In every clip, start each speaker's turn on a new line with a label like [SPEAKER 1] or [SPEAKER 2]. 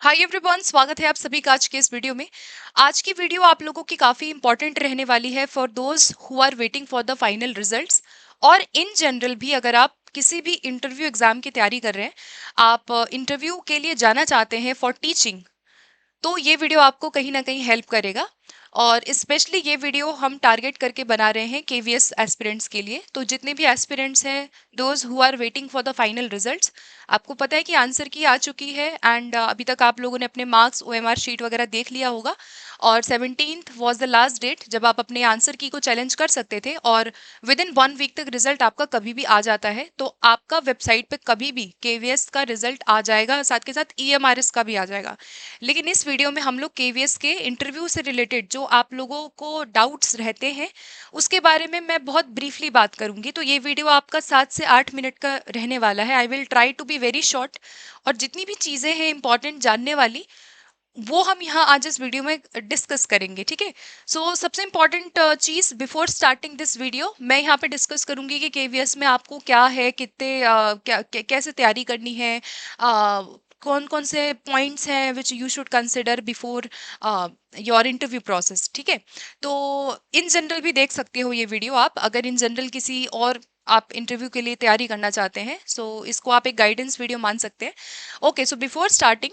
[SPEAKER 1] Hi everyone, स्वागत है आप सभी का आज के इस वीडियो में। आज की वीडियो आप लोगों की काफ़ी इंपॉर्टेंट रहने वाली है for those who are waiting for the final results. और इन जनरल भी अगर आप किसी भी इंटरव्यू एग्जाम की तैयारी कर रहे हैं, आप इंटरव्यू के लिए जाना चाहते हैं फॉर टीचिंग, तो ये वीडियो आपको कहीं ना कहीं हेल्प करेगा। और स्पेशली ये वीडियो हम टारगेट करके बना रहे हैं केवीएस एस्पिरेंट्स के लिए। तो जितने भी एस्पिरेंट्स हैं, those who are waiting for the final results, आपको पता है कि आंसर की आ चुकी है एंड अभी तक आप लोगों ने अपने मार्क्स ओएमआर शीट वगैरह देख लिया होगा। और 17th was the last date जब आप अपने आंसर की को चैलेंज कर सकते थे, और विद इन 1 वीक तक रिजल्ट आपका कभी भी आ जाता है। तो आपका वेबसाइट पे कभी भी केवीएस का रिजल्ट आ जाएगा, साथ के साथ ईएमआरएस का भी आ जाएगा। लेकिन इस वीडियो में हम लोग केवीएस के इंटरव्यू से रिलेटेड जो आप लोगों को डाउट्स रहते हैं उसके बारे में मैं बहुत ब्रीफली बात करूंगी। तो ये वीडियो आपका 7 से 8 मिनट का रहने वाला है। I will try to be very short, और जितनी भी चीज़ें हैं इंपॉर्टेंट जानने वाली, वो हम यहाँ आज इस वीडियो में डिस्कस करेंगे। ठीक है। सो सबसे important cheese before starting this video, मैं यहाँ पे डिस्कस करूंगी कि केवीएस में आपको क्या है, कितने कैसे तैयारी करनी है, कौन कौन से पॉइंट्स हैं which you should consider before your interview process. ठीक है। तो इन जनरल भी देख सकते हो ये वीडियो आप, अगर इन जनरल किसी और आप इंटरव्यू के लिए तैयारी करना चाहते हैं, सो इसको आप एक गाइडेंस वीडियो मान सकते हैं। ओके, सो बिफोर स्टार्टिंग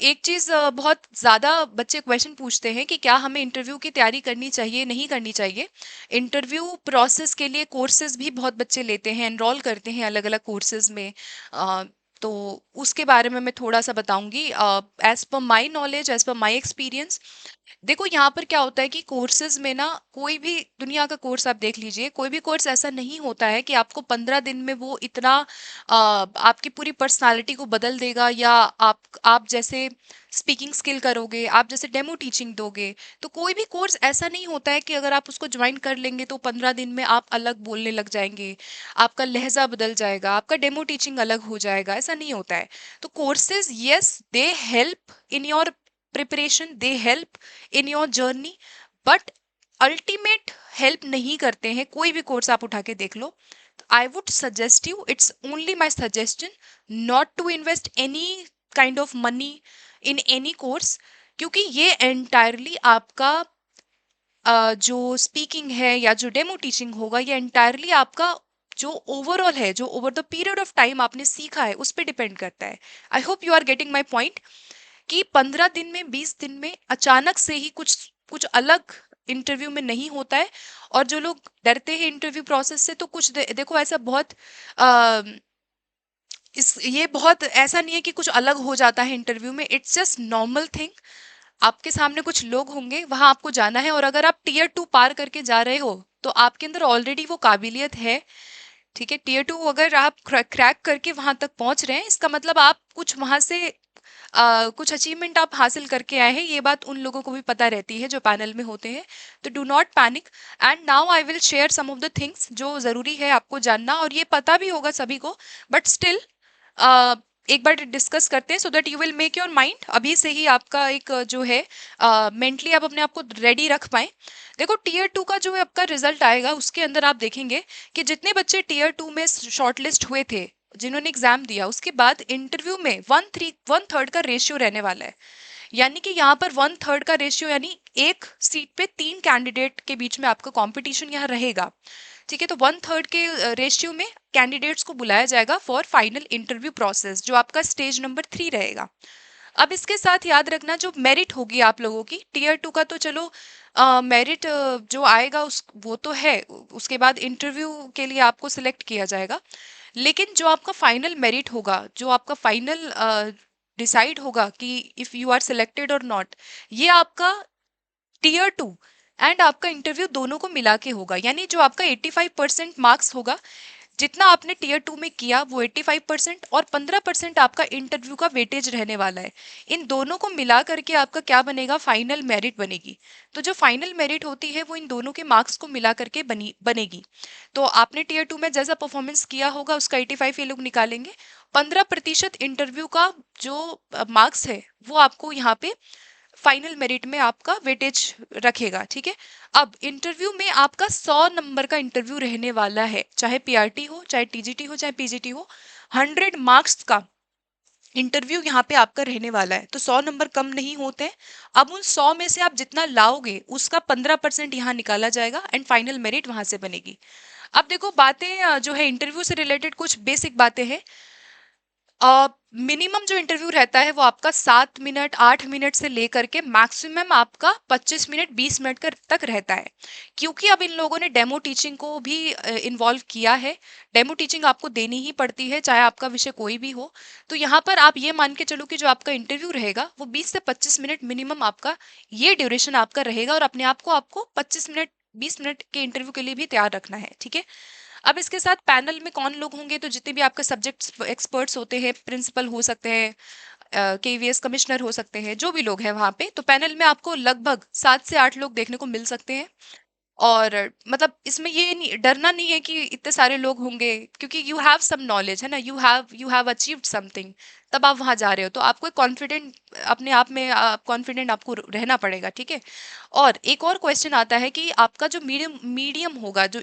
[SPEAKER 1] एक चीज़, बहुत ज़्यादा बच्चे क्वेश्चन पूछते हैं कि क्या हमें इंटरव्यू की तैयारी करनी चाहिए, नहीं करनी चाहिए। इंटरव्यू प्रोसेस के लिए कोर्सेज भी बहुत बच्चे लेते हैं, एनरोल करते हैं अलग अलग कोर्सेज में। तो उसके बारे में मैं थोड़ा सा बताऊंगी as per my knowledge, as per my experience. देखो यहाँ पर क्या होता है कि कोर्सेज में ना, कोई भी दुनिया का कोर्स आप देख लीजिए, कोई भी कोर्स ऐसा नहीं होता है कि आपको 15 दिन में वो इतना आपकी पूरी पर्सनालिटी को बदल देगा, या आप जैसे स्पीकिंग स्किल करोगे, आप जैसे डेमो टीचिंग दोगे। तो कोई भी कोर्स ऐसा नहीं होता है कि अगर आप उसको ज्वाइन कर लेंगे तो 15 दिन में आप अलग बोलने लग जाएंगे, आपका लहजा बदल जाएगा, आपका डेमो टीचिंग अलग हो जाएगा। ऐसा नहीं होता है। तो courses, yes, they help in your preparation, they help in your journey, but ultimate help नहीं करते हैं। कोई भी कोर्स आप उठा के देख लो, I would suggest you, it's only my suggestion, not to invest any kind of money in any course, क्योंकि ये एंटायरली आपका जो स्पीकिंग है या जो डेमो टीचिंग होगा, ये एंटायरली आपका जो ओवरऑल है, जो over the period of time आपने सीखा है, उस पर डिपेंड करता है। I hope you are getting my point कि 15 दिन में, 20 दिन में अचानक से ही कुछ कुछ अलग इंटरव्यू में नहीं होता है। और जो लोग डरते हैं इंटरव्यू प्रोसेस से, तो कुछ देखो ऐसा बहुत आ, ये बहुत ऐसा नहीं है कि कुछ अलग हो जाता है इंटरव्यू में, इट्स जस्ट नॉर्मल थिंग। आपके सामने कुछ लोग होंगे, वहां आपको जाना है, और अगर आप टीयर 2 पार करके जा रहे हो तो आपके अंदर ऑलरेडी वो काबिलियत है। ठीक है। टीयर 2 अगर आप क्रैक करके वहां तक पहुंच रहे हैं, इसका मतलब आप कुछ वहां से कुछ अचीवमेंट आप हासिल करके आए हैं। ये बात उन लोगों को भी पता रहती है जो पैनल में होते हैं। तो do not panic. And now I will share some of the things जो ज़रूरी है आपको जानना, और ये पता भी होगा सभी को, बट स्टिल एक बार डिस्कस करते हैं so that you will make your mind अभी से ही, आपका एक जो है मेंटली आप अपने आप को रेडी रख पाए। देखो टीयर 2 का जो आपका रिजल्ट आएगा, उसके अंदर आप देखेंगे कि जितने बच्चे टीयर 2 में शॉर्टलिस्ट हुए थे, जिन्होंने एग्जाम दिया, उसके बाद इंटरव्यू में 1/3 का रेशियो रहने वाला है। यानी कि यहाँ पर 1/3 का रेशियो, यानी एक सीट पे 3 कैंडिडेट के बीच में आपका कंपटीशन यहाँ रहेगा। ठीक है। तो 1/3 के रेशियो में कैंडिडेट्स को बुलाया जाएगा फॉर फाइनल इंटरव्यू प्रोसेस, जो आपका स्टेज नंबर 3 रहेगा। अब इसके साथ याद रखना, जो मेरिट होगी आप लोगों की टीयर 2 का, तो चलो मेरिट जो आएगा उस वो तो है, उसके बाद इंटरव्यू के लिए आपको सिलेक्ट किया जाएगा। लेकिन जो आपका फाइनल मेरिट होगा, जो आपका फाइनल डिसाइड होगा कि इफ यू आर सिलेक्टेड और नॉट, ये आपका टीयर 2 एंड आपका इंटरव्यू दोनों को मिला के होगा। यानी जो आपका 85% मार्क्स होगा, जितना आपने टीयर 2 में किया वो 85%, और 15% आपका इंटरव्यू का वेटेज रहने वाला है। इन दोनों को मिला करके आपका क्या बनेगा, फाइनल मेरिट बनेगी। तो जो फाइनल मेरिट होती है वो इन दोनों के मार्क्स को मिला करके बनेगी। तो आपने टीयर 2 में जैसा परफॉर्मेंस किया होगा, उसका 85 ये लोग निकालेंगे। 15% इंटरव्यू का जो मार्क्स है, वो आपको यहाँ पे फाइनल मेरिट में आपका वेटेज रखेगा। ठीक है। अब इंटरव्यू में आपका 100 नंबर का इंटरव्यू रहने वाला है, चाहे पीआरटी हो, चाहे टीजीटी हो, चाहे पीजीटी हो। 100 मार्क्स का इंटरव्यू यहाँ पे आपका रहने वाला है, तो 100 नंबर कम नहीं होते हैं। अब उन 100 में से आप जितना लाओगे उसका 15% यहाँ निकाला जाएगा एंड फाइनल मेरिट वहां से बनेगी। अब देखो बातें जो है इंटरव्यू से रिलेटेड कुछ बेसिक बातें हैं। मिनिमम जो इंटरव्यू रहता है वो आपका 7 मिनट 8 मिनट से लेकर के मैक्सिमम आपका 25 मिनट 20 मिनट तक रहता है, क्योंकि अब इन लोगों ने डेमो टीचिंग को भी इन्वॉल्व किया है। डेमो टीचिंग आपको देनी ही पड़ती है चाहे आपका विषय कोई भी हो। तो यहाँ पर आप ये मान के चलो कि जो आपका इंटरव्यू रहेगा वो 20 से 25 मिनट मिनिमम आपका ये ड्यूरेशन आपका रहेगा, और अपने आप को आपको 25 मिनट 20 मिनट के इंटरव्यू के लिए भी तैयार रखना है, ठीक है। अब इसके साथ पैनल में कौन लोग होंगे, तो जितने भी आपके सब्जेक्ट एक्सपर्ट्स होते हैं, प्रिंसिपल हो सकते हैं, केवीएस कमिश्नर हो सकते हैं, जो भी लोग हैं वहां पे, तो पैनल में आपको लगभग 7 से 8 लोग देखने को मिल सकते हैं। और मतलब इसमें ये नहीं डरना नहीं है कि इतने सारे लोग होंगे, क्योंकि यू हैव सम नॉलेज है ना, यू हैव अचीव्ड समथिंग, तब आप वहां जा रहे हो, तो आपको कॉन्फिडेंट अपने आप में कॉन्फिडेंट आपको रहना पड़ेगा, ठीक है। और एक और क्वेश्चन आता है कि आपका जो मीडियम मीडियम होगा, जो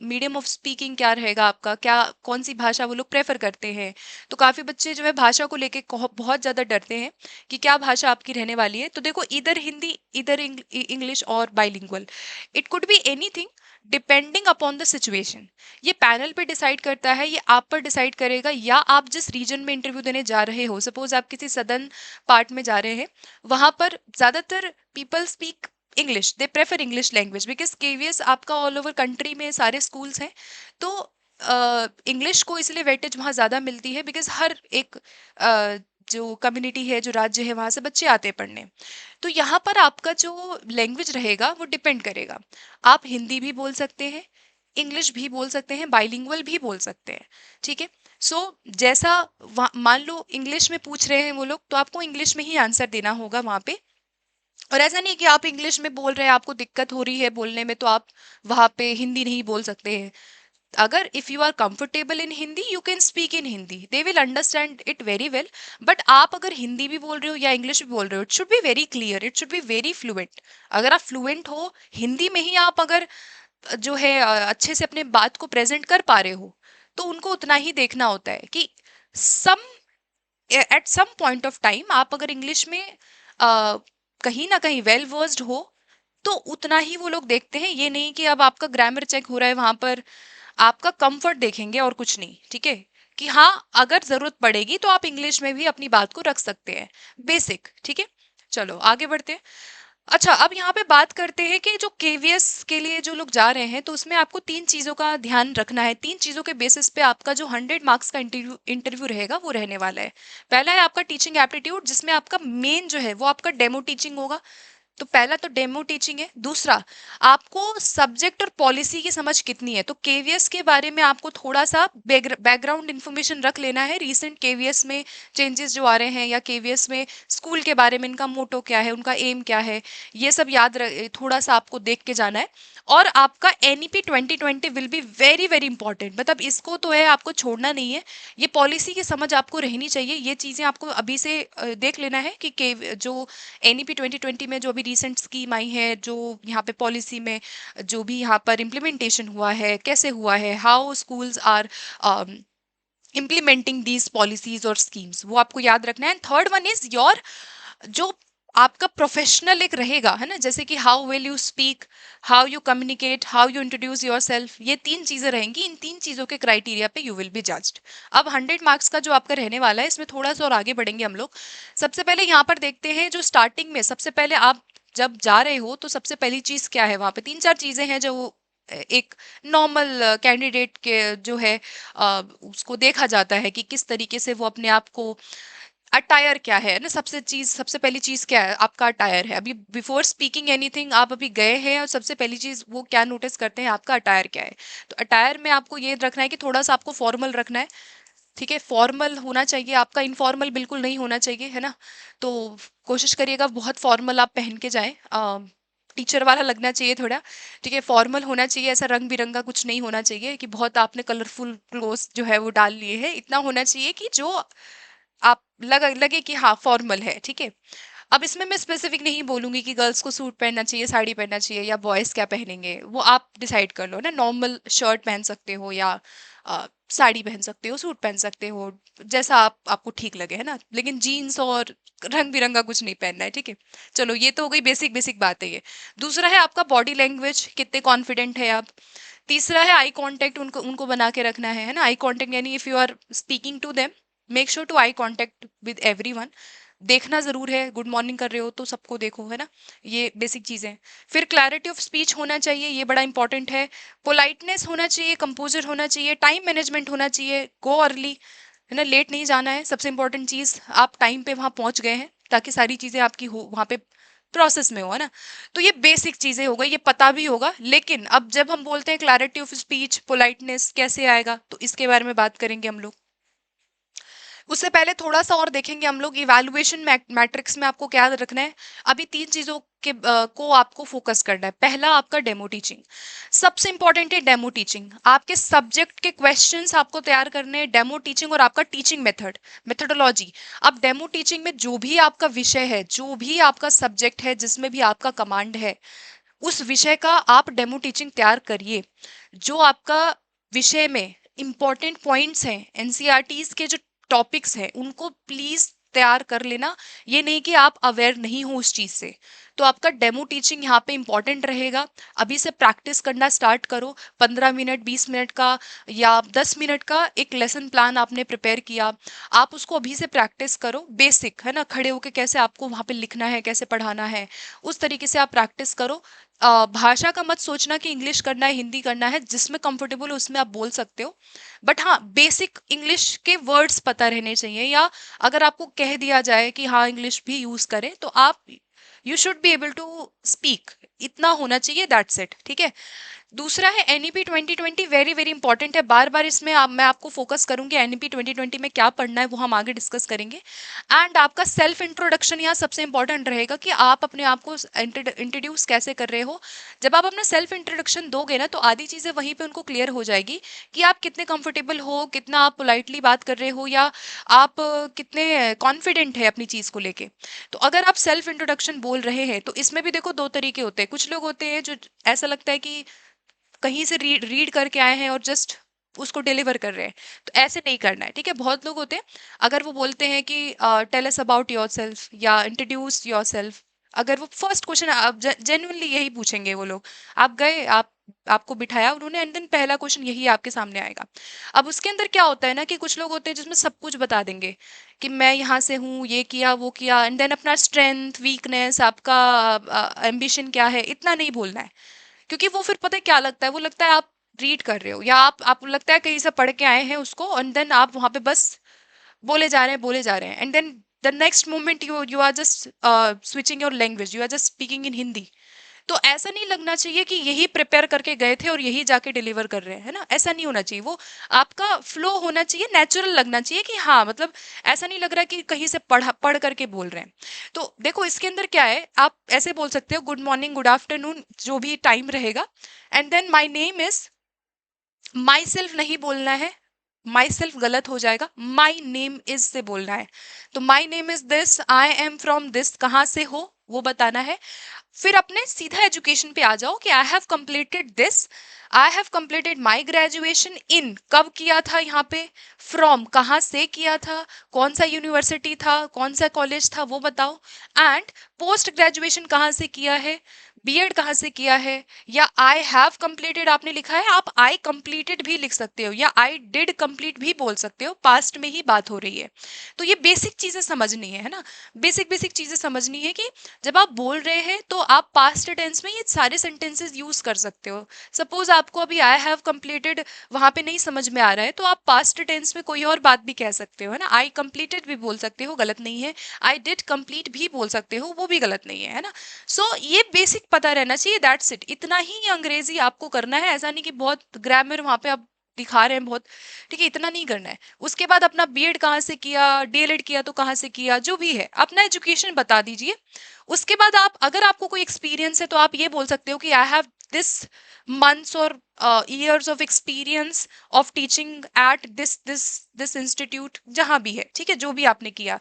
[SPEAKER 1] मीडियम ऑफ स्पीकिंग क्या रहेगा आपका, क्या कौन सी भाषा वो लोग प्रेफर करते हैं। तो काफी बच्चे जो है भाषा को लेके बहुत ज्यादा डरते हैं कि क्या भाषा आपकी रहने वाली है। तो देखो, इधर हिंदी इधर इंग्लिश और bilingual, it could be anything depending upon the situation. ये पैनल पे डिसाइड करता है, ये आप पर डिसाइड करेगा, या आप जिस रीजन में इंटरव्यू देने जा रहे हो, सपोज आप किसी सदर्न पार्ट में जा रहे हैं, वहां पर ज्यादातर people speak English, they prefer English language, because KVS आपका ऑल ओवर कंट्री में सारे स्कूल्स हैं। तो इंग्लिश को इसलिए वेटेज वहाँ ज़्यादा मिलती है, बिकॉज हर एक जो कम्युनिटी है, जो राज्य है, वहाँ से बच्चे आते हैं पढ़ने। तो यहाँ पर आपका जो लैंग्वेज रहेगा वो डिपेंड करेगा। आप हिंदी भी बोल सकते हैं, इंग्लिश भी बोल सकते हैं, बाइलिंगुअल भी बोल सकते हैं, ठीक है। सो जैसा मान लो इंग्लिश में पूछ रहे हैं वो लोग, तो आपको इंग्लिश में ही आंसर देना होगा वहाँ पे। और ऐसा नहीं कि आप इंग्लिश में बोल रहे हैं, आपको दिक्कत हो रही है बोलने में, तो आप वहाँ पे हिंदी नहीं बोल सकते हैं। अगर if you are comfortable in Hindi, you can speak in Hindi, they will understand it very well. But आप अगर हिंदी भी बोल रहे हो या इंग्लिश भी बोल रहे हो, it should be very clear, it should be very fluent. अगर आप फ्लुएंट हो हिंदी में ही, आप अगर जो है अच्छे से अपने बात को प्रेजेंट कर पा रहे हो, तो उनको उतना ही देखना होता है कि some at some point of time आप अगर इंग्लिश में कहीं ना कहीं वेल वर्स्ड हो, तो उतना ही वो लोग देखते हैं। ये नहीं कि अब आपका ग्रामर चेक हो रहा है वहां पर, आपका कंफर्ट देखेंगे और कुछ नहीं, ठीक है। कि हाँ, अगर जरूरत पड़ेगी तो आप इंग्लिश में भी अपनी बात को रख सकते हैं, बेसिक, ठीक है। चलो आगे बढ़ते हैं। अच्छा, अब यहाँ पे बात करते हैं कि जो केवीएस के लिए जो लोग जा रहे हैं, तो उसमें आपको 3 चीजों का ध्यान रखना है। 3 चीजों के बेसिस पे आपका जो 100 मार्क्स का इंटरव्यू रहेगा वो रहने वाला है। पहला है आपका टीचिंग एप्टीट्यूड, जिसमें आपका मेन जो है वो आपका डेमो टीचिंग होगा। तो पहला तो डेमो टीचिंग है। दूसरा, आपको सब्जेक्ट और पॉलिसी की समझ कितनी है, तो केवीएस के बारे में आपको थोड़ा सा बैकग्राउंड इन्फॉर्मेशन रख लेना है। रिसेंट केवीएस में चेंजेस जो आ रहे हैं, या केवीएस में स्कूल के बारे में, इनका मोटो क्या है, उनका एम क्या है, ये सब थोड़ा सा आपको देख के जाना है। और आपका NEP 2020 will be very very important, मतलब इसको तो है आपको छोड़ना नहीं है। ये पॉलिसी की समझ आपको रहनी चाहिए, ये चीजें आपको अभी से देख लेना है कि जो एनईपी 2020 में जो अभी रिसेंट स्कीम आई है, जो यहाँ पे पॉलिसी में जो भी यहाँ पर इम्प्लीमेंटेशन हुआ है, कैसे हुआ है, how schools are implementing these policies और स्कीम्स, वो आपको याद रखना है। And third one is your जो आपका प्रोफेशनल एक रहेगा, है ना, जैसे कि how will you speak, how you communicate, how you introduce yourself, ये 3 चीजें रहेंगी। इन 3 चीजों के क्राइटेरिया पे यू विल बी जज्ड। अब 100 मार्क्स का जो आपका रहने वाला है, इसमें थोड़ा सा और आगे बढ़ेंगे हम लोग। सबसे पहले यहाँ पर देखते हैं, जो स्टार्टिंग में सबसे पहले आप जब जा रहे हो, तो सबसे पहली चीज क्या है, वहां पे 3-4 चीजें हैं जो एक नॉर्मल कैंडिडेट के जो है उसको देखा जाता है कि किस तरीके से वो अपने आप को, अटायर क्या है ना, सबसे पहली चीज क्या है, आपका अटायर है। अभी बिफोर स्पीकिंग एनीथिंग आप अभी गए हैं, और सबसे पहली चीज वो क्या नोटिस करते हैं, आपका अटायर क्या है। तो अटायर में आपको ये रखना है कि थोड़ा सा आपको फॉर्मल रखना है, ठीक है। फॉर्मल होना चाहिए आपका, इनफॉर्मल बिल्कुल नहीं होना चाहिए, है ना। तो कोशिश करिएगा बहुत फॉर्मल आप पहन के जाएं, टीचर वाला लगना चाहिए थोड़ा, ठीक है। फॉर्मल होना चाहिए, ऐसा रंग बिरंगा कुछ नहीं होना चाहिए कि बहुत आपने कलरफुल क्लोथ जो है वो डाल लिए हैं। इतना होना चाहिए कि जो आप लगे कि हाँ फॉर्मल है, ठीक है। अब इसमें मैं स्पेसिफिक नहीं बोलूंगी कि गर्ल्स को सूट पहनना चाहिए, साड़ी पहनना चाहिए, या बॉयज क्या पहनेंगे, वो आप डिसाइड कर लो ना। नॉर्मल शर्ट पहन सकते हो, या साड़ी पहन सकते हो, सूट पहन सकते हो, जैसा आपको ठीक लगे, है ना, लेकिन जीन्स और रंग बिरंगा कुछ नहीं पहनना है, ठीक है। चलो ये तो हो गई बेसिक बेसिक बात है ये। दूसरा है आपका बॉडी लैंग्वेज, कितने कॉन्फिडेंट है आप। तीसरा है आई कांटेक्ट, उनको उनको बना के रखना है ना। आई कांटेक्ट यानी if you are speaking to them, make sure to eye contact with everyone. देखना जरूर है, गुड मॉर्निंग कर रहे हो तो सबको देखो, है ना। ये बेसिक चीजें हैं। फिर क्लैरिटी ऑफ स्पीच होना चाहिए, ये बड़ा इंपॉर्टेंट है। पोलाइटनेस होना चाहिए, कंपोजर होना चाहिए, टाइम मैनेजमेंट होना चाहिए, गो अर्ली, है ना, लेट नहीं जाना है। सबसे इंपॉर्टेंट चीज, आप टाइम पे वहां पहुंच गए हैं ताकि सारी चीजें आपकी हो वहां पे प्रोसेस में हो, है ना। तो ये बेसिक चीजें हो गई, ये पता भी होगा। लेकिन अब जब हम बोलते हैं क्लैरिटी ऑफ स्पीच, पोलाइटनेस कैसे आएगा, तो इसके बारे में बात करेंगे हम लोग। उससे पहले थोड़ा सा और देखेंगे हम लोग इवैल्यूएशन मैट्रिक्स में आपको क्या रखना है। अभी तीन चीजों के को आपको फोकस करना है। पहला आपका डेमो टीचिंग, सबसे इंपॉर्टेंट है डेमो टीचिंग। आपके सब्जेक्ट के क्वेश्चंस आपको तैयार करने हैं, डेमो टीचिंग और आपका टीचिंग मेथडोलॉजी। अब डेमो टीचिंग में जो भी आपका विषय है, जो भी आपका सब्जेक्ट है, जिसमें भी आपका कमांड है, उस विषय का आप डेमो टीचिंग तैयार करिए। जो आपका विषय में इंपॉर्टेंट पॉइंट्स हैं, एनसीईआरटीज के जो टॉपिक्स हैं, उनको प्लीज तैयार कर लेना। ये नहीं कि आप अवेयर नहीं हो उस चीज से, तो आपका डेमो टीचिंग यहाँ पे इंपॉर्टेंट रहेगा। अभी से प्रैक्टिस करना स्टार्ट करो। 15 मिनट 20 मिनट का या 10 मिनट का एक लेसन प्लान आपने प्रिपेयर किया, आप उसको अभी से प्रैक्टिस करो। बेसिक, है ना, खड़े होके कैसे आपको वहां पे लिखना है, कैसे पढ़ाना है, उस तरीके से आप प्रैक्टिस करो। भाषा का मत सोचना कि इंग्लिश करना है, हिंदी करना है, जिसमें कंफर्टेबल हो उसमें आप बोल सकते हो। बट हाँ, बेसिक इंग्लिश के वर्ड्स पता रहने चाहिए, या अगर आपको कह दिया जाए कि हाँ इंग्लिश भी यूज करें, तो आप you should be able to speak, इतना होना चाहिए, दैट्स इट, ठीक है। दूसरा है एनईपी 2020, वेरी वेरी इंपॉर्टेंट है। बार बार इसमें मैं आपको फोकस करूंगी एनईपी 2020 में क्या पढ़ना है, वो हम आगे डिस्कस करेंगे। एंड आपका सेल्फ इंट्रोडक्शन यहाँ सबसे इंपॉर्टेंट रहेगा कि आप अपने आप को इंट्रोड्यूस कैसे कर रहे हो। जब आप अपना सेल्फ इंट्रोडक्शन दोगे ना, तो आधी चीजें वहीं पे उनको क्लियर हो जाएगी कि आप कितने कंफर्टेबल हो, कितना आप पोलाइटली बात कर रहे हो, या आप कितने कॉन्फिडेंट है अपनी चीज को लेके। तो अगर आप सेल्फ इंट्रोडक्शन बोल रहे हैं, तो इसमें भी देखो दो तरीके होते हैं। कुछ लोग होते हैं जो ऐसा लगता है कि कहीं से रीड करके आए हैं और जस्ट उसको डिलीवर कर रहे हैं, तो ऐसे नहीं करना है, ठीक है। बहुत लोग होते हैं, अगर वो बोलते हैं कि टेल अस अबाउट योरसेल्फ या इंट्रोड्यूस योरसेल्फ, अगर वो फर्स्ट क्वेश्चन आप जेन्युइनली यही पूछेंगे वो लोग, आप गए, आपको बिठाया उन्होंने, एंड देन पहला क्वेश्चन यही आपके सामने आएगा। अब उसके अंदर क्या होता है ना, कि कुछ लोग होते हैं जिसमें सब कुछ बता देंगे कि मैं यहाँ से हूँ, ये किया वो किया, एंड देन अपना स्ट्रेंथ वीकनेस, आपका एम्बिशन क्या है, इतना नहीं बोलना है। क्योंकि वो फिर पता है क्या लगता है, वो लगता है आप रीड कर रहे हो, या आपको लगता है कहीं से पढ़ के आए हैं उसको, एंड देन आप वहां पे बस बोले जा रहे हैं, बोले जा रहे हैं, and then the next moment you you are just switching your language, you are just speaking in Hindi. तो ऐसा नहीं लगना चाहिए कि यही प्रिपेयर करके गए थे और यही जाके डिलीवर कर रहे हैं, है ना। ऐसा नहीं होना चाहिए, वो आपका फ्लो होना चाहिए, नेचुरल लगना चाहिए कि हाँ, मतलब ऐसा नहीं लग रहा कि कहीं से पढ़ करके बोल रहे हैं। तो देखो इसके अंदर क्या है, आप ऐसे बोल सकते हो गुड मॉर्निंग, गुड आफ्टरनून, जो भी टाइम रहेगा, and then my name is, myself नहीं बोलना है, माई सेल्फ गलत हो जाएगा, माई नेम इज से बोलना है। तो माई name is this, I am from this, कहाँ से हो वो बताना है। फिर अपने सीधा एजुकेशन पे आ जाओ कि I have completed this, I have completed my graduation in, कब किया था यहाँ पे, फ्रॉम कहाँ से किया था, कौन सा यूनिवर्सिटी था, कौन सा कॉलेज था, वो बताओ। एंड पोस्ट ग्रेजुएशन कहाँ से किया है, बीएड कहाँ से किया है, या आई हैव कंप्लीटेड आपने लिखा है, आप आई कंप्लीटेड भी लिख सकते हो, या आई डिड कंप्लीट भी बोल सकते हो, पास्ट में ही बात हो रही है। तो ये बेसिक चीजें समझनी है ना। बेसिक बेसिक चीजें समझनी है कि जब आप बोल रहे हैं तो आप पास्ट टेंस में ये सारे सेंटेंसेस यूज कर सकते हो। सपोज आपको अभी आई हैव कंप्लीटेड वहां पे नहीं समझ में आ रहा है, तो आप पास्ट टेंस में कोई और बात भी कह सकते हो, है ना। आई कंप्लीटेड भी बोल सकते हो, गलत नहीं है। आई डिड कंप्लीट भी बोल सकते हो, वो भी गलत नहीं है ना। सो ये बेसिक पता रहना चाहिए, दैट्स इट। इतना ही अंग्रेजी आपको करना है, ऐसा नहीं कि बहुत ग्रामर वहां पे आप दिखा रहे हैं बहुत, ठीक है, इतना नहीं करना है। उसके बाद अपना बीएड कहाँ से किया, डीएलएड किया तो कहाँ से किया, जो भी है अपना एजुकेशन बता दीजिए। उसके बाद आप, अगर आपको कोई एक्सपीरियंस है, तो आप ये बोल सकते हो कि आई हैव दिस मंथ्स और years of experience of teaching at this institute, जहां भी है, ठीक है, जो भी आपने किया।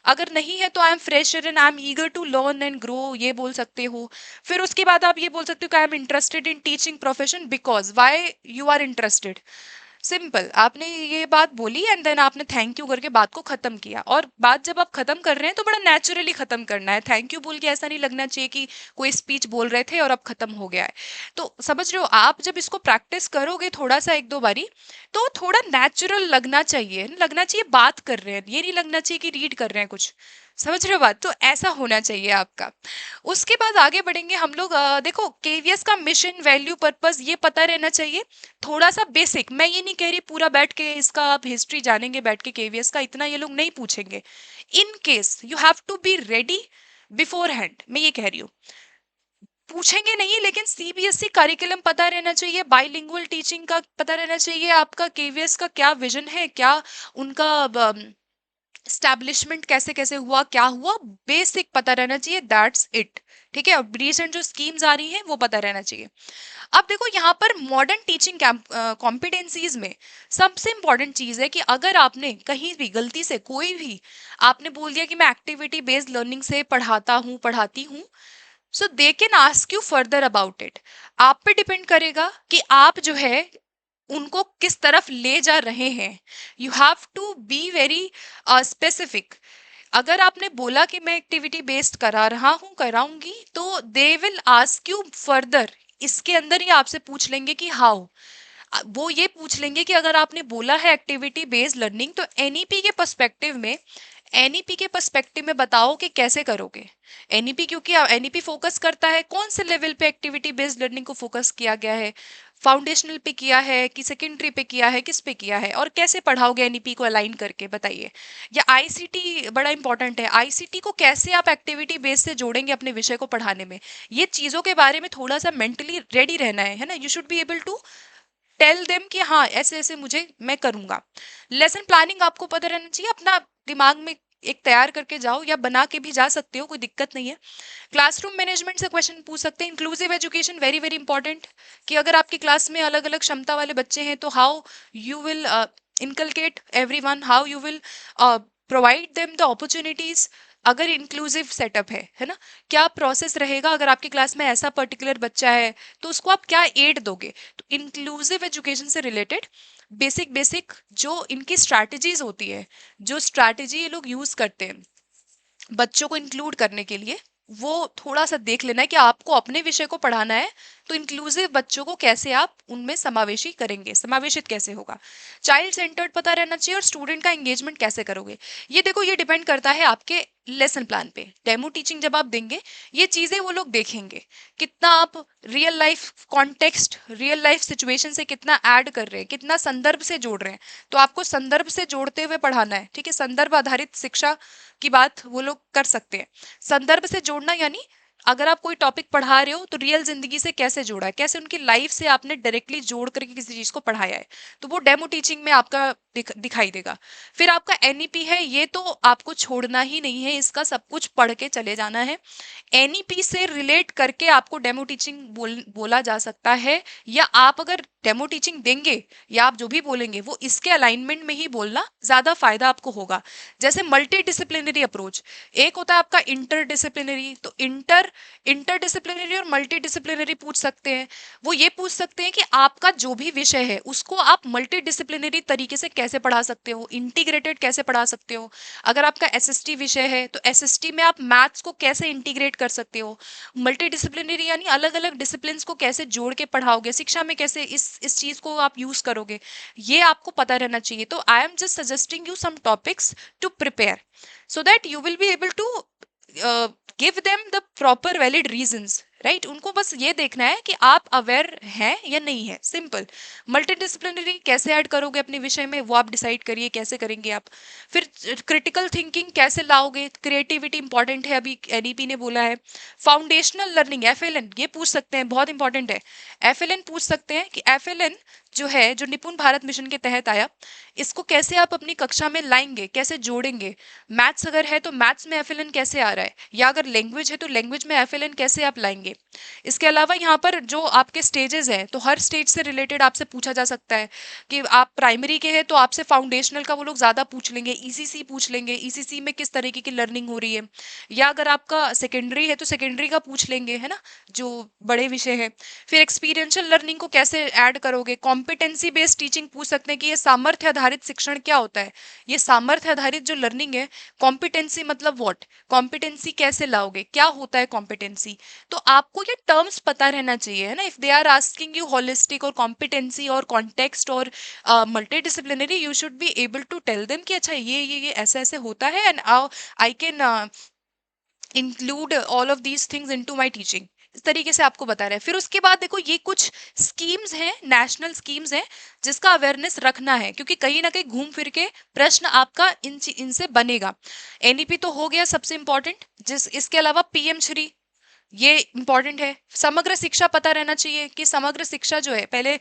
[SPEAKER 1] अगर नहीं है तो I am fresher and I am eager to learn and grow, ये बोल सकते हो। फिर उसके बाद आप ये बोल सकते हो कि I am interested in teaching profession because, why you are interested. Simple, आपने ये बात बोली एंड देन आपने थैंक यू करके बात को खत्म किया। और बात जब आप खत्म कर रहे हैं तो बड़ा नेचुरली खत्म करना है, थैंक यू बोल के ऐसा नहीं लगना चाहिए कि कोई स्पीच बोल रहे थे और अब खत्म हो गया है। तो समझ रहे हो, आप जब इसको प्रैक्टिस करोगे थोड़ा सा एक दो बारी, तो थोड़ा नेचुरल लगना चाहिए, लगना चाहिए बात कर रहे हैं, ये नहीं लगना चाहिए कि रीड कर रहे हैं कुछ। समझ रहे हो बात, तो ऐसा होना चाहिए आपका। उसके बाद आगे बढ़ेंगे हम लोग। देखो, केवीएस का मिशन, वैल्यू, पर्पस ये पता रहना चाहिए। थोड़ा सा बेसिक, मैं ये नहीं कह रही पूरा बैठ के इसका आप हिस्ट्री जानेंगे बैठ के, केवीएस का इतना ये लोग नहीं पूछेंगे। In case you have to be ready beforehand, मैं ये कह रही हूँ। पूछेंगे नहीं, लेकिन सीबीएसई करिकुलम पता रहना चाहिए, बाइलिंगुअल टीचिंग का पता रहना चाहिए, आपका केवीएस का क्या विजन है, क्या उनका स्टैब्लिशमेंट कैसे कैसे हुआ, क्या हुआ, बेसिक पता रहना चाहिए, दैट्स इट। ठीक है, रिसेंट जो स्कीम्स आ रही हैं वो पता रहना चाहिए। अब देखो, यहाँ पर मॉडर्न टीचिंग कॉम्पिटेंसीज में सबसे इंपॉर्टेंट चीज है कि अगर आपने कहीं भी गलती से कोई भी आपने बोल दिया कि मैं एक्टिविटी बेस्ड लर्निंग से पढ़ाता हूँ, पढ़ाती हूँ, so they can ask you further about it. आप पे डिपेंड करेगा कि आप जो है उनको किस तरफ ले जा रहे हैं। You have to be very specific. अगर आपने बोला कि मैं एक्टिविटी बेस्ड करा रहा हूँ, कराऊंगी, तो they will ask you further. इसके अंदर ही आपसे पूछ लेंगे कि हाउ, वो ये पूछ लेंगे कि अगर आपने बोला है एक्टिविटी बेस्ड लर्निंग, तो एनईपी के पर्सपेक्टिव में, एनईपी के पर्सपेक्टिव में बताओ कि कैसे करोगे। एनईपी, क्योंकि एनईपी फोकस करता है कौन से लेवल पे एक्टिविटी बेस्ड लर्निंग को फोकस किया गया है, फाउंडेशनल पे किया है कि सेकेंडरी पे किया है, किस पे किया है, और कैसे पढ़ाओगे एनईपी को अलाइन करके, बताइए। या आईसीटी बड़ा इंपॉर्टेंट है, आईसीटी को कैसे आप एक्टिविटी बेस से जोड़ेंगे अपने विषय को पढ़ाने में। ये चीज़ों के बारे में थोड़ा सा मेंटली रेडी रहना है ना। You should be able to tell them कि हाँ ऐसे ऐसे मुझे, मैं करूंगा। लेसन प्लानिंग आपको पता रहना चाहिए, अपना दिमाग में एक तैयार करके जाओ, या बना के भी जा सकते हो, कोई दिक्कत नहीं है। क्लासरूम मैनेजमेंट से क्वेश्चन पूछ सकते हैं। Inclusive education very very important, कि अगर आपकी क्लास में अलग अलग क्षमता वाले बच्चे हैं तो how you will inculcate everyone, how you will provide them the opportunities. अगर इंक्लूसिव सेटअप है ना, क्या प्रोसेस रहेगा अगर आपकी क्लास में ऐसा पर्टिकुलर बच्चा है, तो उसको आप क्या एड दोगे। तो इंक्लूसिव एजुकेशन से रिलेटेड बेसिक बेसिक जो इनकी स्ट्रैटेजीज होती है, जो स्ट्रैटेजी ये लोग यूज करते हैं बच्चों को इंक्लूड करने के लिए, वो थोड़ा सा देख लेना है कि आपको अपने विषय को पढ़ाना है तो इंक्लूसिव बच्चों को कैसे आप उनमें समावेशी करेंगे, समावेशित कैसे होगा। चाइल्ड सेंटर्ड पता रहना चाहिए, और स्टूडेंट का एंगेजमेंट कैसे करोगे। ये देखो, ये डिपेंड करता है आपके लेसन प्लान पे। डेमो टीचिंग जब आप देंगे, ये चीजें वो लोग देखेंगे, कितना आप real life context, real life situation से कितना ऐड कर रहे हैं, कितना संदर्भ से जोड़ रहे हैं। तो आपको संदर्भ से जोड़ते हुए पढ़ाना है, ठीक है। संदर्भ आधारित शिक्षा की बात वो लोग कर सकते हैं। संदर्भ से जोड़ना यानी अगर आप कोई टॉपिक पढ़ा रहे हो तो रियल जिंदगी से कैसे जोड़ा है, कैसे उनकी लाइफ से आपने डायरेक्टली जोड़ करके किसी चीज को पढ़ाया है, तो वो डेमो टीचिंग में आपका दिखाई देगा। फिर आपका एनईपी है, ये तो आपको छोड़ना ही नहीं है, इसका सब कुछ पढ़ के चले जाना है। एनईपी से रिलेट करके आपको डेमो टीचिंग बोला जा सकता है, या आप अगर डेमो टीचिंग देंगे या आप जो भी बोलेंगे वो इसके अलाइनमेंट में ही बोलना, ज्यादा फायदा आपको होगा। जैसे मल्टी डिसिप्लिनरी अप्रोच, एक होता है आपका इंटर डिसिप्लिनरी, तो इंटर डिसिप्लिनरी और मल्टी डिसिप्लिनरी पूछ सकते हैं। वो ये पूछ सकते हैं कि आपका जो भी विषय है उसको आप मल्टी डिसिप्लिनरी तरीके से कैसे पढ़ा सकते हो, इंटीग्रेटेड कैसे पढ़ा सकते हो। अगर आपका एसएसटी विषय है तो एसएसटी में आप मैथ्स को कैसे इंटीग्रेट कर सकते हो। मल्टी डिसिप्लिनरी यानी अलग अलग डिसिप्लिन को कैसे जोड़ के पढ़ाओगे, शिक्षा में कैसे इस चीज को आप यूज करोगे, ये आपको पता रहना चाहिए। तो I am just suggesting you some topics to prepare, so that you will be able to give them the proper valid reasons, right. उनको बस ये देखना है कि आप अवेयर हैं या नहीं है, सिंपल। मल्टीडिसिप्लिनरी कैसे ऐड करोगे अपने विषय में, वो आप डिसाइड करिए कैसे करेंगे आप। फिर क्रिटिकल थिंकिंग कैसे लाओगे, क्रिएटिविटी इंपॉर्टेंट है, अभी एनईपी ने बोला है। फाउंडेशनल लर्निंग, एफएलएन, ये पूछ सकते हैं, बहुत इंपॉर्टेंट है। एफएलएन पूछ सकते हैं कि एफएलएन जो है, जो निपुण भारत मिशन के तहत आया, इसको कैसे आप अपनी कक्षा में लाएंगे, कैसे जोड़ेंगे। मैथ्स अगर है तो मैथ्स में एफएलएन कैसे आ रहा है, या अगर लैंग्वेज है तो लैंग्वेज में एफएलएन कैसे आप लाएंगे। इसके अलावा यहाँ पर जो आपके स्टेजेस हैं, तो हर स्टेज से रिलेटेड आपसे पूछा जा सकता है कि आप प्राइमरी के हैं तो आपसे फाउंडेशनल का वो लोग ज़्यादा पूछ लेंगे, ईसीसी पूछ लेंगे, ईसीसी में किस तरीके की लर्निंग हो रही है, या अगर आपका सेकेंडरी है तो सेकेंडरी का पूछ लेंगे, है ना, जो बड़े विषय है। फिर एक्सपीरियंशियल लर्निंग को कैसे ऐड करोगे, कॉम्पिटेंसी बेस्ड टीचिंग पूछ सकते हैं कि ये सामर्थ्य आधारित शिक्षण क्या होता है। ये सामर्थ्य आधारित जो लर्निंग है, कॉम्पिटेंसी मतलब व्हाट, कॉम्पिटेंसी कैसे लाओगे, क्या होता है कॉम्पिटेंसी। तो आपको ये टर्म्स पता रहना चाहिए, है ना। If they are asking you holistic और कॉम्पिटेंसी और कॉन्टेक्स्ट और multidisciplinary, you should be able to tell them कि अच्छा ये ऐसे ऐसे होता है, and I can include all of these things into my teaching. इस तरीके से आपको बता रहे हैं। फिर उसके बाद देखो, ये कुछ स्कीम्स हैं, नेशनल स्कीम्स हैं, जिसका अवेयरनेस रखना है, क्योंकि कहीं ना कहीं घूम फिर के प्रश्न आपका इनसे बनेगा। एनईपी तो हो गया सबसे इंपॉर्टेंट, इसके अलावा पीएम श्री, ये इंपॉर्टेंट है। समग्र शिक्षा पता रहना चाहिए कि समग्र शिक्षा जो है, पहले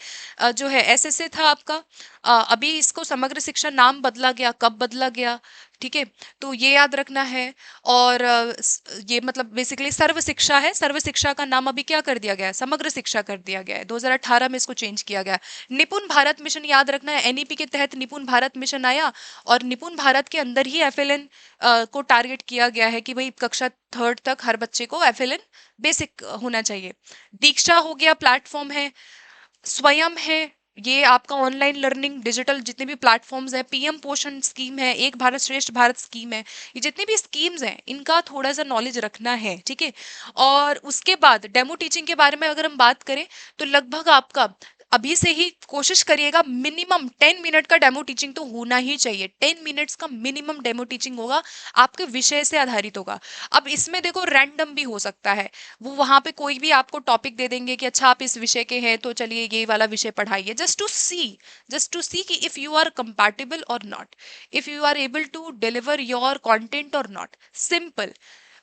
[SPEAKER 1] जो है एसएसए था आपका, अभी इसको समग्र शिक्षा नाम बदला गया, कब बदला गया, ठीक है, तो ये याद रखना है। और ये मतलब बेसिकली सर्व शिक्षा है, सर्व शिक्षा का नाम अभी क्या कर दिया गया है, समग्र शिक्षा कर दिया गया है, 2018 में इसको चेंज किया गया। निपुण भारत मिशन याद रखना है, एनईपी के तहत निपुण भारत मिशन आया, और निपुण भारत के अंदर ही एफएलएन को टारगेट किया गया है कि भाई कक्षा थर्ड तक हर बच्चे को एफएलएन बेसिक होना चाहिए। दीक्षा हो गया, प्लेटफॉर्म है। स्वयं है, ये आपका ऑनलाइन लर्निंग, डिजिटल जितने भी प्लेटफॉर्म्स हैं। पीएम पोषण स्कीम है, एक भारत श्रेष्ठ भारत स्कीम है, ये जितनी भी स्कीम्स हैं इनका थोड़ा सा नॉलेज रखना है, ठीक है। और उसके बाद डेमो टीचिंग के बारे में अगर हम बात करें, तो लगभग आपका अभी से ही कोशिश करिएगा, मिनिमम 10 मिनट का डेमो टीचिंग तो होना ही चाहिए। 10 मिनट्स का मिनिमम डेमो टीचिंग होगा, आपके विषय से आधारित होगा। अब इसमें देखो रैंडम भी हो सकता है, वो वहां पे कोई भी आपको टॉपिक दे देंगे कि अच्छा आप इस विषय के हैं तो चलिए ये वाला विषय पढ़ाइए, जस्ट टू सी कि इफ यू आर कंपैटिबल और not, if you are able to deliver your content और नॉट। सिंपल,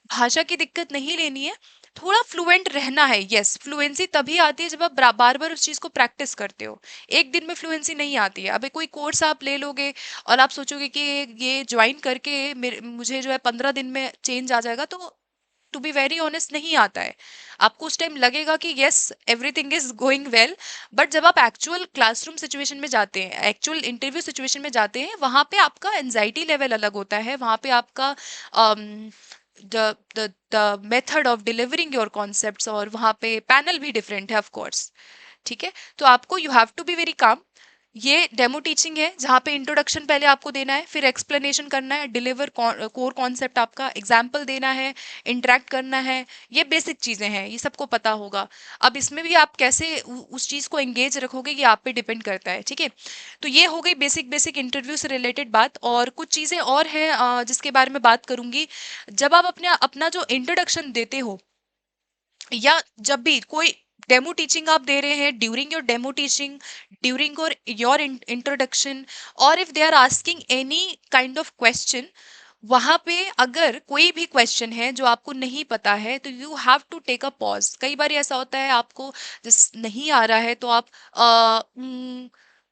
[SPEAKER 1] भाषा की दिक्कत नहीं लेनी है, थोड़ा फ्लुएंट रहना है। यस, फ्लुएंसी तभी आती है जब आप बार बार उस चीज को प्रैक्टिस करते हो। एक दिन में फ्लुएंसी नहीं आती है। अभी कोई कोर्स आप ले लोगे और आप सोचोगे कि ये ज्वाइन करके मुझे जो है 15 दिन में चेंज आ जाएगा, तो टू बी वेरी ऑनेस्ट नहीं आता है। आपको उस टाइम लगेगा कि yes everything is going well, but जब आप एक्चुअल क्लासरूम सिचुएशन में जाते हैं, एक्चुअल इंटरव्यू सिचुएशन में जाते हैं, वहां पे आपका एंजाइटी लेवल अलग होता है, वहां पे आपका the method of delivering your concepts, और वहां पे पैनल भी डिफरेंट है ऑफ कोर्स, ठीक है। तो आपको you have to be very calm. ये डेमो टीचिंग है जहाँ पे इंट्रोडक्शन पहले आपको देना है, फिर एक्सप्लेनेशन करना है, डिलीवर कोर कॉन्सेप्ट आपका, एग्जाम्पल देना है, इंटरेक्ट करना है। ये बेसिक चीजें हैं, ये सबको पता होगा। अब इसमें भी आप कैसे उस चीज को एंगेज रखोगे, ये आप पे डिपेंड करता है, ठीक है। तो ये हो गई बेसिक बेसिक इंटरव्यू से रिलेटेड बात। और कुछ चीजें और हैं जिसके बारे में बात करूंगी। जब आप अपने अपना जो इंट्रोडक्शन देते हो, या जब भी कोई डेमो टीचिंग आप दे रहे हैं, during your demo teaching, during your introduction, और if they are asking any kind of question, वहां पे अगर कोई भी क्वेश्चन है जो आपको नहीं पता है, तो you have to take a pause. कई बार ऐसा होता है आपको जिस नहीं आ रहा है तो आप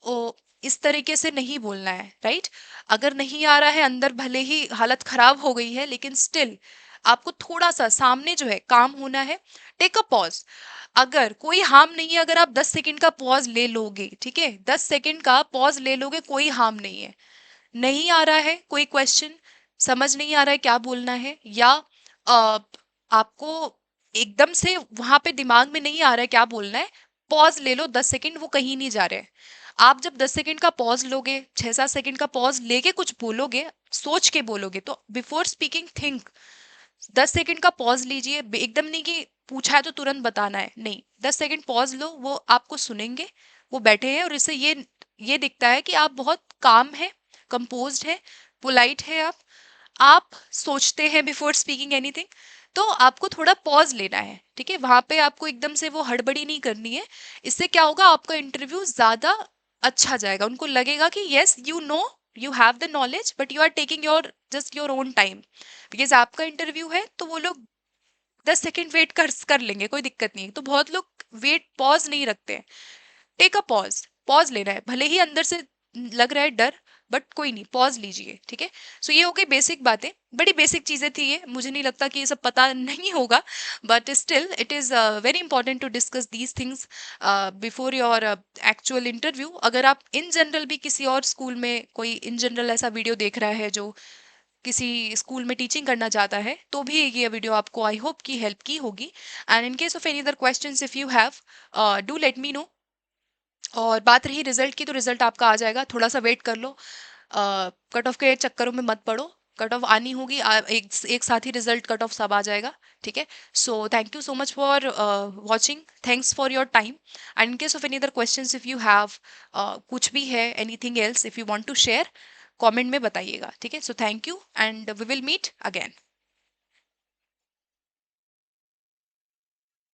[SPEAKER 1] ओ, इस तरीके से नहीं बोलना है, राइट। अगर नहीं आ रहा है अंदर, भले ही हालत खराब हो गई है, लेकिन स्टिल आपको थोड़ा सा सामने जो है काम होना है। टेक अ पॉज, अगर कोई हार्म नहीं है, अगर आप 10 सेकंड का पॉज ले लोगे, ठीक है, 10 सेकंड का पॉज ले लोगे, कोई हार्म नहीं है। नहीं आ रहा है कोई क्वेश्चन, समझ नहीं आ रहा है क्या बोलना है, या आपको एकदम से वहां पे दिमाग में नहीं आ रहा है क्या बोलना है, पॉज ले लो 10 सेकंड, वो कहीं नहीं जा रहे हैं। आप जब 10 सेकंड का पॉज लोगे, 6-7 सेकंड का पॉज लेके कुछ बोलोगे, सोच के बोलोगे, तो बिफोर स्पीकिंग थिंक। 10 सेकंड का पॉज लीजिए, एकदम नहीं कि पूछा है तो तुरंत बताना है, नहीं, 10 सेकंड पॉज लो, वो आपको सुनेंगे, वो बैठे हैं, और इससे ये दिखता है कि आप बहुत काम है, कंपोज्ड है, पोलाइट है, आप सोचते हैं बिफोर स्पीकिंग एनीथिंग। तो आपको थोड़ा पॉज लेना है, ठीक है, वहां पे आपको एकदम से वो हड़बड़ी नहीं करनी है। इससे क्या होगा, आपका इंटरव्यू ज्यादा अच्छा जाएगा, उनको लगेगा कि yes you know, you have the knowledge, but you are taking your just your own time, because आपका इंटरव्यू है, तो वो लोग 10 सेकेंड वेट कर लेंगे, कोई दिक्कत नहीं है। तो बहुत लोग वेट पॉज नहीं रखते हैं। टेक अ पॉज, पॉज लेना है, भले ही अंदर से लग रहा है डर, बट कोई नहीं, पॉज लीजिए, ठीक है। सो ये हो गई बेसिक बातें, बड़ी बेसिक चीज़ें थी ये, मुझे नहीं लगता कि ये सब पता नहीं होगा, but still it is very important to discuss these things before your actual interview. अगर आप इन जनरल भी किसी और स्कूल में कोई इन जनरल ऐसा वीडियो देख रहा है जो किसी स्कूल में टीचिंग करना चाहता है, तो भी ये वीडियो आपको आई होप की हेल्प की होगी। And in case of any other questions if you have, do let me know. और बात रही रिजल्ट की, तो रिजल्ट आपका आ जाएगा, थोड़ा सा वेट कर लो, कट ऑफ के चक्करों में मत पड़ो, कट ऑफ आनी होगी, एक साथ ही रिजल्ट कट ऑफ सब आ जाएगा, ठीक है। So thank you so much for watching, thanks for your time. And in case of any other questions if you have कुछ भी है, anything else if you want to share, comment में बताइएगा, ठीक है। So thank you and we will meet again.